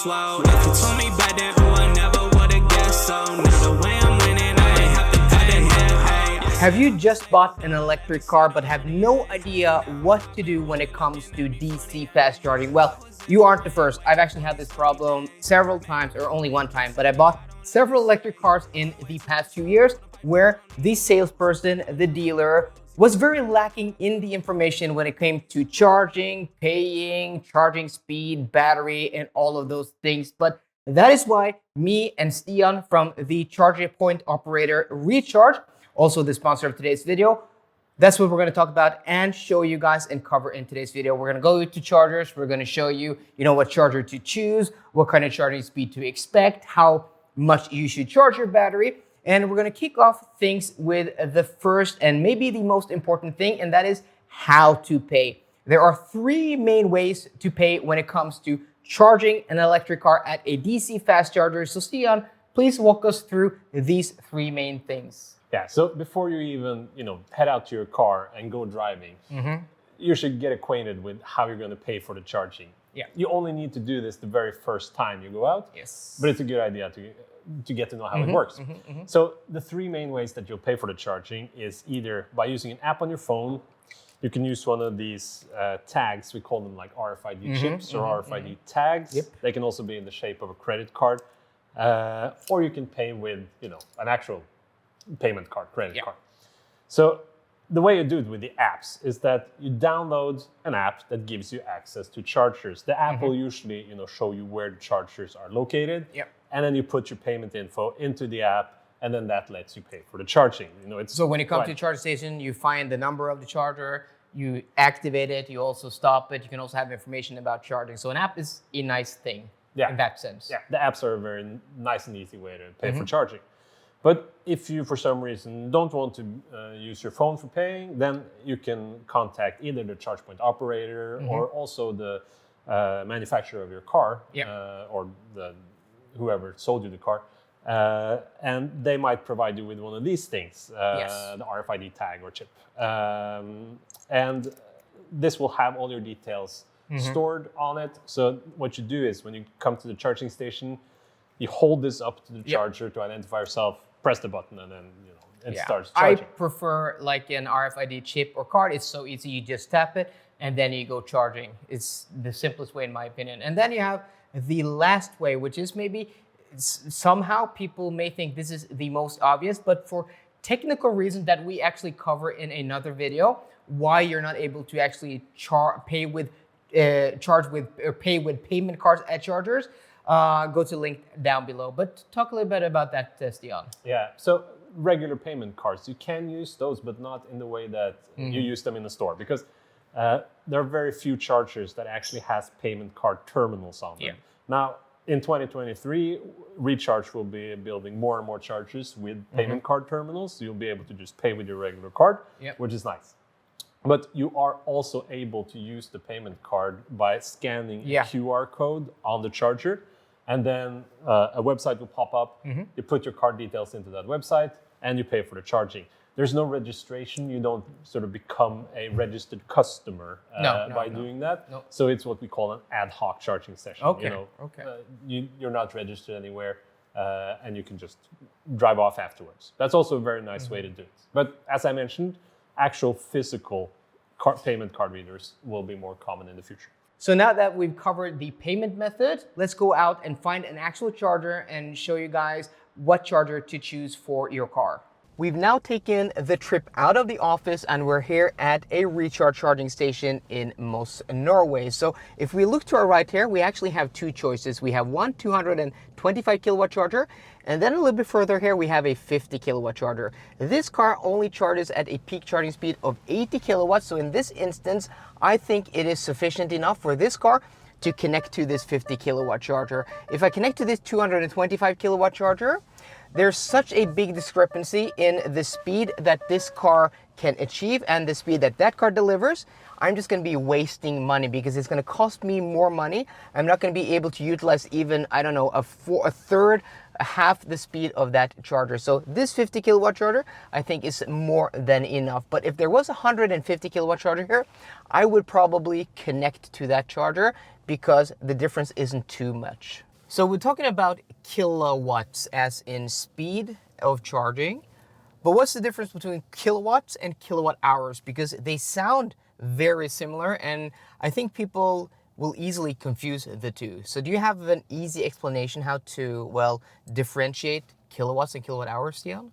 whoa. If you told me back then, oh, I never would've guessed so. Now the way I'm winning, I ain't have to cut in head. Have you just bought an electric car but have no idea what to do when it comes to DC fast charging? Well, you aren't the first. I've actually had this problem several times, or only one time, but I bought several electric cars in the past few years where the salesperson, the dealer, was very lacking in the information when it came to charging, paying, charging speed, battery, and all of those things. But that is why me and Stian from the Charging Point Operator Recharge, also the sponsor of today's video, that's what we're going to talk about and show you guys and cover in today's video. We're going to go to chargers. We're going to show you, what charger to choose, what kind of charging speed to expect, how much you should charge your battery. And we're going to kick off things with the first and maybe the most important thing, and that is how to pay. There are three main ways to pay when it comes to charging an electric car at a DC fast charger. So Stian, please walk us through these three main things. Yeah, so before you even, head out to your car and go driving, you should get acquainted with how you're going to pay for the charging. Yeah. You only need to do this the very first time you go out. Yes. But it's a good idea to get to know how it works. So the three main ways that you'll pay for the charging is either by using an app on your phone. You can use one of these tags. We call them like RFID chips or RFID tags. Yep. They can also be in the shape of a credit card. Or you can pay with, an actual payment card, credit card. So the way you do it with the apps is that you download an app that gives you access to chargers. The app will usually, show you where the chargers are located. Yep. And then you put your payment info into the app, and then that lets you pay for the charging. So when you come to the charge station, you find the number of the charger, you activate it, you also stop it. You can also have information about charging. So an app is a nice thing in that sense. Yeah, the apps are a very nice and easy way to pay for charging. But if you, for some reason, don't want to use your phone for paying, then you can contact either the charge point operator or also the manufacturer of your car or whoever sold you the car. And they might provide you with one of these things, the RFID tag or chip. And this will have all your details stored on it. So what you do is when you come to the charging station, you hold this up to the charger to identify yourself, press the button, and then it starts charging. I prefer like an RFID chip or card. It's so easy. You just tap it and then you go charging. It's the simplest way in my opinion. And then you have the last way, which is maybe somehow people may think this is the most obvious, but for technical reasons that we actually cover in another video, why you're not able to actually pay with payment cards at chargers. Go to the link down below. But talk a little bit about that, Stian. Yeah, so regular payment cards, you can use those, but not in the way that you use them in the store, because there are very few chargers that actually has payment card terminals on them. Yeah. Now, in 2023, Recharge will be building more and more chargers with payment card terminals. So you'll be able to just pay with your regular card, which is nice. But you are also able to use the payment card by scanning a QR code on the charger. And then a website will pop up. You put your card details into that website and you pay for the charging. There's no registration. You don't sort of become a registered customer by doing that. No. So it's what we call an ad hoc charging session. Okay. You're not registered anywhere and you can just drive off afterwards. That's also a very nice way to do it. But as I mentioned, actual physical payment card readers will be more common in the future. So now that we've covered the payment method, let's go out and find an actual charger and show you guys what charger to choose for your car. We've now taken the trip out of the office and we're here at a recharge charging station in Moss, Norway. So if we look to our right here, we actually have two choices. We have one 225 kilowatt charger, and then a little bit further here, we have a 50 kilowatt charger. This car only charges at a peak charging speed of 80 kilowatts. So in this instance, I think it is sufficient enough for this car to connect to this 50 kilowatt charger. If I connect to this 225 kilowatt charger, there's such a big discrepancy in the speed that this car can achieve and the speed that that car delivers. I'm just going to be wasting money because it's going to cost me more money. I'm not going to be able to utilize even, I don't know, a third, half the speed of that charger. So this 50 kilowatt charger, I think is more than enough. But if there was a 150 kilowatt charger here, I would probably connect to that charger because the difference isn't too much. So we're talking about kilowatts as in speed of charging. But what's the difference between kilowatts and kilowatt hours? Because they sound very similar, and I think people will easily confuse the two. So do you have an easy explanation how to, well, differentiate kilowatts and kilowatt hours, Stian?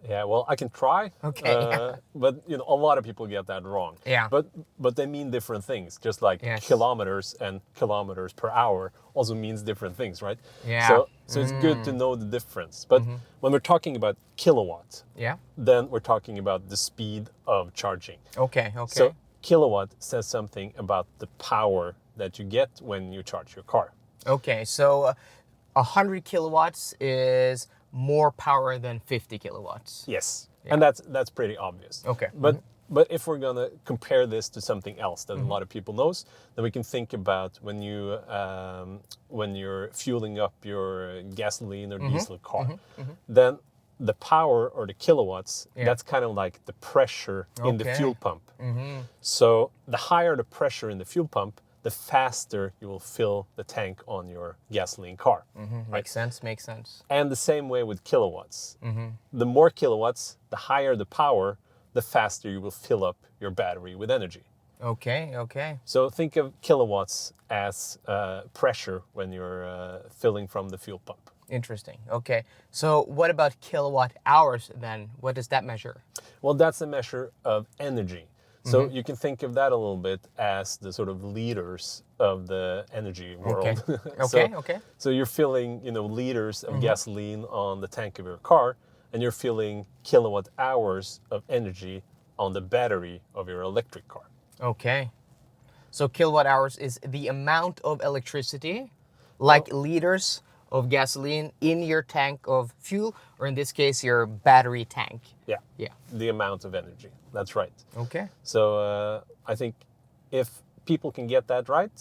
Yeah, well, I can try. Okay. But a lot of people get that wrong. Yeah. But they mean different things. Just like Yes. kilometers and kilometers per hour also means different things, right? Yeah. So it's good to know the difference. But when we're talking about kilowatt, Yeah. then we're talking about the speed of charging. Okay. So kilowatt says something about the power that you get when you charge your car. Okay, so 100 kilowatts is more power than 50 kilowatts. Yes, Yeah. and that's pretty obvious. Okay. But if we're gonna compare this to something else that a lot of people knows, then we can think about when you're fueling up your gasoline or diesel car. Then the power or the kilowatts, that's kind of like the pressure in the Okay. fuel pump. So the higher the pressure in the fuel pump, the faster you will fill the tank on your gasoline car. Makes sense. And the same way with kilowatts. The more kilowatts, the higher the power, the faster you will fill up your battery with energy. Okay. So think of kilowatts as pressure when you're filling from the fuel pump. Interesting. Okay, so what about kilowatt hours then? What does that measure? Well, that's a measure of energy. So you can think of that a little bit as the sort of liters of the energy world. Okay. So you're filling, liters of gasoline on the tank of your car, and you're filling kilowatt hours of energy on the battery of your electric car. Okay. So kilowatt hours is the amount of electricity, like liters of gasoline in your tank of fuel, or in this case, your battery tank. Yeah. The amount of energy. That's right. Okay. So I think if people can get that right,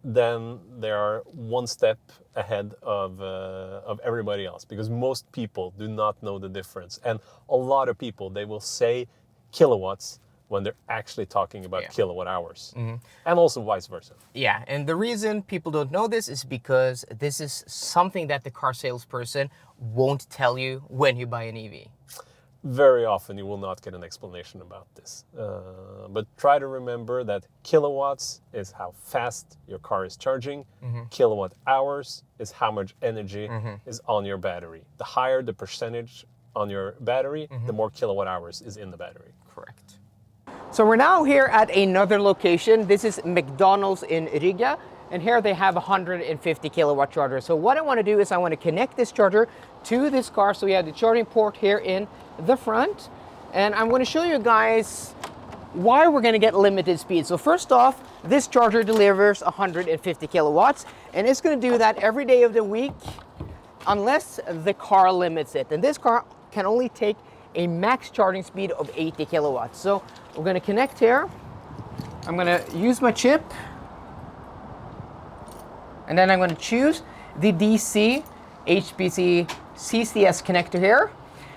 then they are one step ahead of everybody else, because most people do not know the difference. And a lot of people, they will say kilowatts when they're actually talking about kilowatt hours, and also vice versa. Yeah, and the reason people don't know this is because this is something that the car salesperson won't tell you when you buy an EV. Very often you will not get an explanation about this. But try to remember that kilowatts is how fast your car is charging. Kilowatt hours is how much energy is on your battery. The higher the percentage on your battery, the more kilowatt hours is in the battery. Correct. So we're now here at another location. This is McDonald's in Riga, and here they have a 150 kilowatt charger. So what I want to do is I want to connect this charger to this car. So we have the charging port here in the front, and I'm going to show you guys why we're going to get limited speed. So first off, this charger delivers 150 kilowatts, and it's going to do that every day of the week unless the car limits it. And this car can only take a max charging speed of 80 kilowatts. So we're going to connect here. I'm going to use my chip, and then I'm going to choose the DC HPC CCS connector here.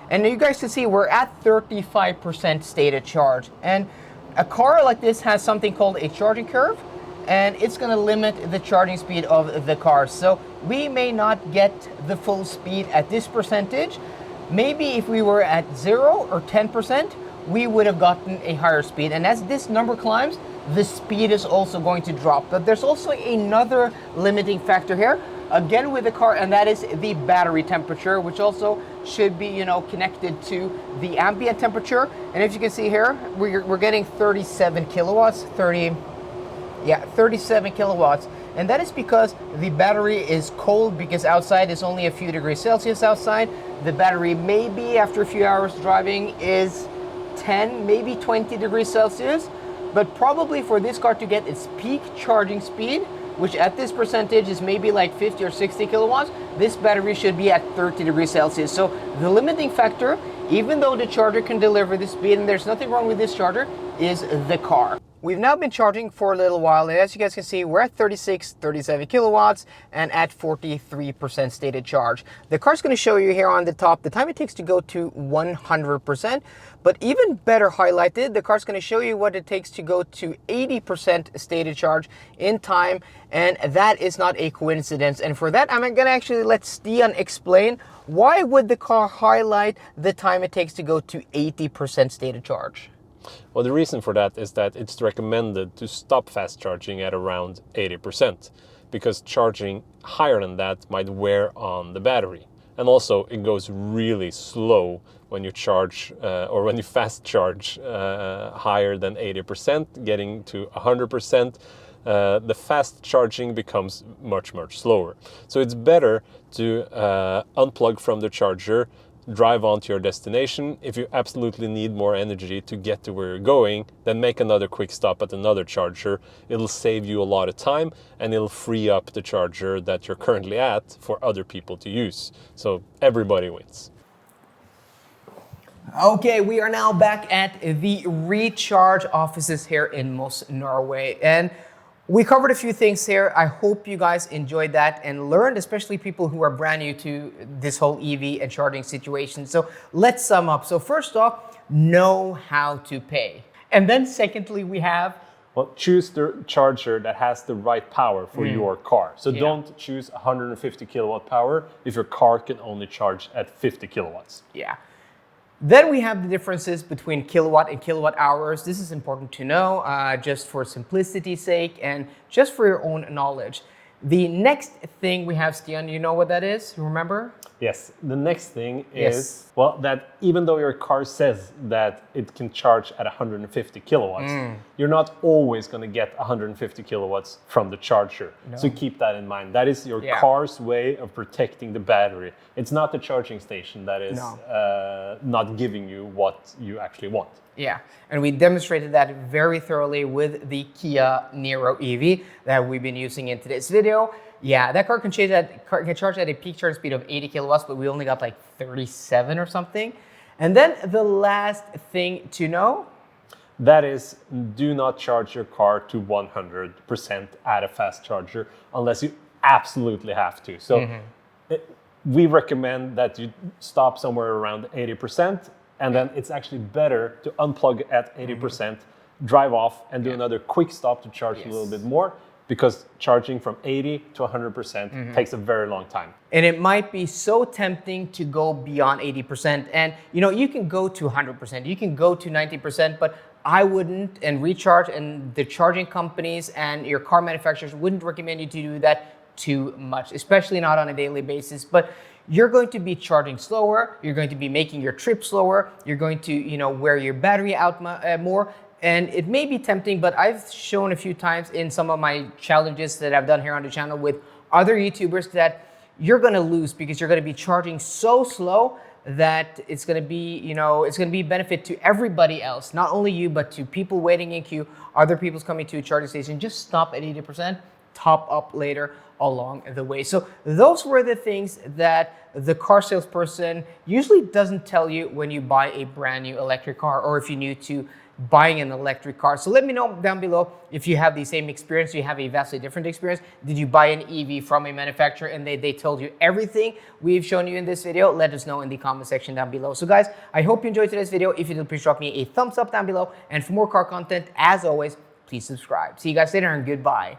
And you guys can see we're at 35% stated charge. And a car like this has something called a charging curve, and it's going to limit the charging speed of the car. So we may not get the full speed at this percentage. Maybe if we were at 0 or 10%, we would have gotten a higher speed. And as this number climbs, the speed is also going to drop. But there's also another limiting factor here, again with the car, and that is the battery temperature, which also should be, connected to the ambient temperature. And if you can see here, we're getting 37 kilowatts, 37 kilowatts. And that is because the battery is cold, because outside is only a few degrees Celsius outside. The battery maybe after a few hours driving is 10, maybe 20 degrees Celsius. But probably for this car to get its peak charging speed, which at this percentage is maybe like 50 or 60 kilowatts, this battery should be at 30 degrees Celsius. So the limiting factor, even though the charger can deliver the speed, and there's nothing wrong with this charger, is the car. we've now been charging for a little while, and as you guys can see, we're at 36, 37 kilowatts and at 43% stated charge. The car's going to show you here on the top the time it takes to go to 100%, but even better highlighted, the car's going to show you what it takes to go to 80% stated charge in time, and that is not a coincidence. And for that, I'm going to actually let Stian explain why would the car highlight the time it takes to go to 80% stated charge. Well, the reason for that is that it's recommended to stop fast charging at around 80%, because charging higher than that might wear on the battery. And also it goes really slow when you charge or when you fast charge higher than 80%, getting to 100%. The fast charging becomes much slower. So it's better to unplug from the charger, drive on to your destination. If you absolutely need more energy to get to where you're going, then make another quick stop at another charger. It'll save you a lot of time, and it'll free up the charger that you're currently at for other people to use. So everybody wins. Okay, we are now back at the recharge offices here in Moss, Norway, and we covered a few things here. I hope you guys enjoyed that and learned, especially people who are brand new to this whole EV and charging situation. So let's sum up. So first off, know how to pay. And then secondly, we have... Well, choose the charger that has the right power for your car. So don't choose 150 kilowatt power if your car can only charge at 50 kilowatts. Yeah. Then we have the differences between kilowatt and kilowatt hours. This is important to know, just for simplicity's sake and just for your own knowledge. The next thing we have, Stian, you know what that is? You remember? Yes, the next thing is, well, that even though your car says that it can charge at 150 kilowatts, you're not always going to get 150 kilowatts from the charger. No. So keep that in mind. That is your car's way of protecting the battery. It's not the charging station that is not giving you what you actually want. Yeah, and we demonstrated that very thoroughly with the Kia Niro EV that we've been using in today's video. Yeah, that car can charge at a peak charge speed of 80 kilowatts, but we only got like 37 or something. And then the last thing to know, that is, do not charge your car to 100% at a fast charger unless you absolutely have to. So we recommend that you stop somewhere around 80%. And then it's actually better to unplug at 80%, drive off, and do another quick stop to charge a little bit more, because charging from 80 to 100% takes a very long time. And it might be so tempting to go beyond 80%. And you know, you can go to 100%, you can go to 90%, but I wouldn't, and Recharge and the charging companies and your car manufacturers wouldn't recommend you to do that too much, especially not on a daily basis. But you're going to be charging slower, you're going to be making your trip slower, you're going to, you know, wear your battery out more, and it may be tempting, but I've shown a few times in some of my challenges that I've done here on the channel with other YouTubers that you're going to lose because you're going to be charging so slow that it's going to be, you know, it's going to be a benefit to everybody else, not only you, but to people waiting in queue, other people's coming to a charging station. Just stop at 80%, top up later along the way. So those were the things that the car salesperson usually doesn't tell you when you buy a brand new electric car, or if you're new to buying an electric car. So let me know down below if you have the same experience, you have a vastly different experience. Did you buy an EV from a manufacturer and they told you everything we've shown you in this video? Let us know in the comment section down below. So guys, I hope you enjoyed today's video. If you did, please drop me a thumbs up down below. And for more car content, as always, please subscribe. See you guys later and goodbye.